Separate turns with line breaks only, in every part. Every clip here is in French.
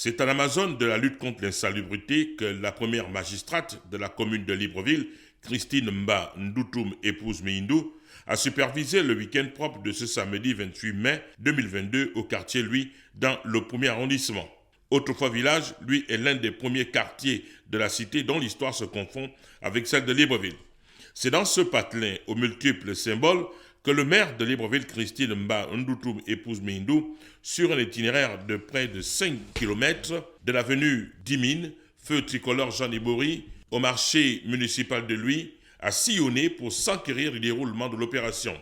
C'est en Amazone de la lutte contre l'insalubrité que la première magistrate de la commune de Libreville, Christine Mba Ndoutoum, épouse Meindou, a supervisé le week-end propre de ce samedi 28 mai 2022 au quartier Louis dans le premier arrondissement. Autrefois village, lui est l'un des premiers quartiers de la cité dont l'histoire se confond avec celle de Libreville. C'est dans ce patelin aux multiples symboles que le maire de Libreville, Christine Mba Ndoutoum, épouse Meindou, sur un itinéraire de près de 5 km de l'avenue Dimine, feu tricolore Jean Ibori, au marché municipal de Louis, a sillonné pour s'enquérir du déroulement de l'opération,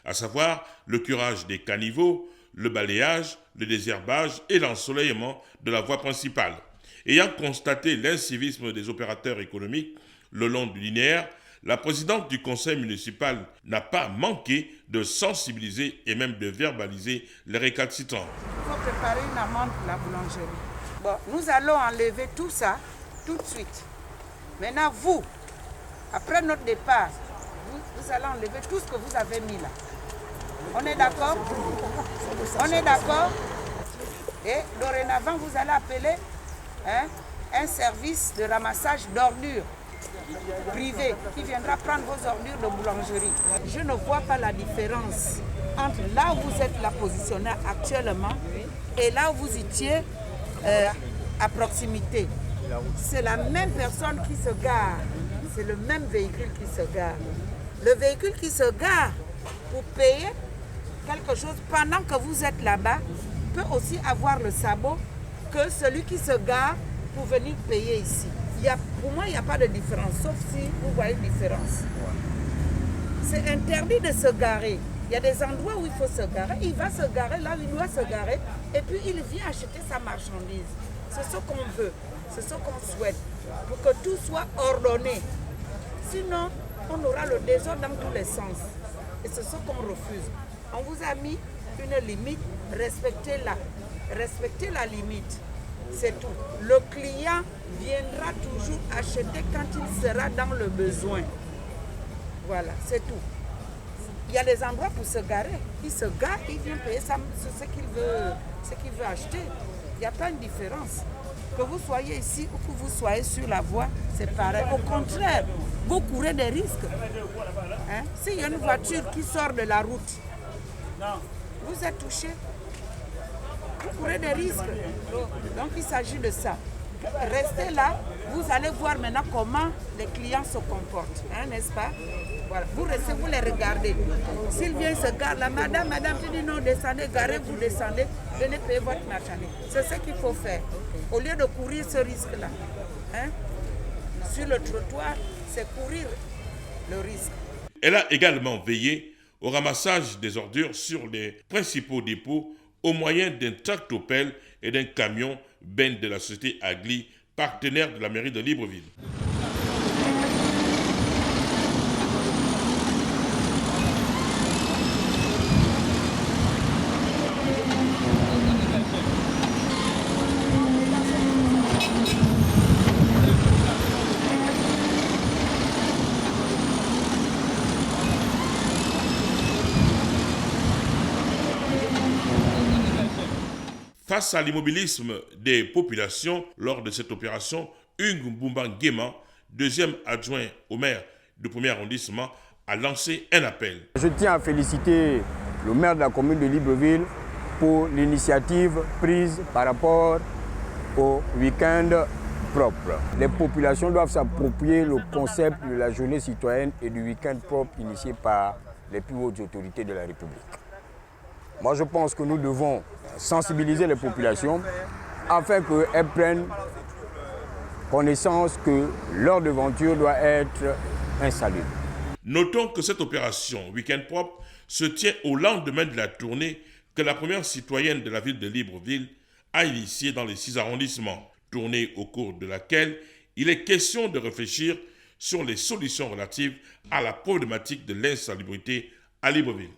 à savoir le curage des caniveaux, le balayage, le désherbage et l'ensoleillement de la voie principale. Ayant constaté l'incivisme des opérateurs économiques le long du linéaire, la présidente du conseil municipal n'a pas manqué de sensibiliser et même de verbaliser les récalcitrants.
Il faut préparer une amende pour la boulangerie. Bon, nous allons enlever tout ça tout de suite. Maintenant, vous, après notre départ, vous allez enlever tout ce que vous avez mis là. On est d'accord? On est d'accord? Et dorénavant, vous allez appeler un service de ramassage d'ordures privé qui viendra prendre vos ordures de boulangerie. Je ne vois pas la différence entre là où vous êtes là positionné actuellement et là où vous étiez à proximité. C'est la même personne qui se gare, c'est le même véhicule qui se gare. Le véhicule qui se gare pour payer quelque chose pendant que vous êtes là-bas peut aussi avoir le sabot que celui qui se gare pour venir payer ici. Pour moi, il n'y a pas de différence, sauf si vous voyez une différence. C'est interdit de se garer. Il y a des endroits où il faut se garer. Il va se garer là où il doit se garer et puis il vient acheter sa marchandise. C'est ce qu'on veut, c'est ce qu'on souhaite, pour que tout soit ordonné. Sinon, on aura le désordre dans tous les sens. Et c'est ce qu'on refuse. On vous a mis une limite, respectez-la. Respectez la limite. C'est tout. Le client viendra toujours acheter quand il sera dans le besoin. Voilà, c'est tout. Il y a des endroits pour se garer. Il se gare, il vient payer ce qu'il veut acheter. Il n'y a pas une différence. Que vous soyez ici ou que vous soyez sur la voie, c'est pareil. Au contraire, vous courez des risques. S'il y a une voiture qui sort de la route, vous êtes touché. Vous courez des risques. Donc il s'agit de ça. Restez là, vous allez voir maintenant comment les clients se comportent, n'est-ce pas? Voilà. Vous restez, vous les regardez. S'ils viennent se garer là, madame, tu dis non, descendez, garez-vous, descendez, venez payer votre marchandise. C'est ce qu'il faut faire. Au lieu de courir ce risque-là, sur le trottoir, c'est courir le risque.
Elle a également veillé au ramassage des ordures sur les principaux dépôts au moyen d'un tractopelle et d'un camion ben de la société Agli, partenaire de la mairie de Libreville. Face à l'immobilisme des populations lors de cette opération, Hugues Mbumba Nguema, deuxième adjoint au maire du premier arrondissement, a lancé un appel.
Je tiens à féliciter le maire de la commune de Libreville pour l'initiative prise par rapport au week-end propre. Les populations doivent s'approprier le concept de la journée citoyenne et du week-end propre initié par les plus hautes autorités de la République. Moi, je pense que nous devons sensibiliser les populations afin qu'elles prennent connaissance que leur devanture doit être insalubre.
Notons que cette opération Week-end propre se tient au lendemain de la tournée que la première citoyenne de la ville de Libreville a initiée dans les 6 arrondissements. Tournée au cours de laquelle il est question de réfléchir sur les solutions relatives à la problématique de l'insalubrité à Libreville.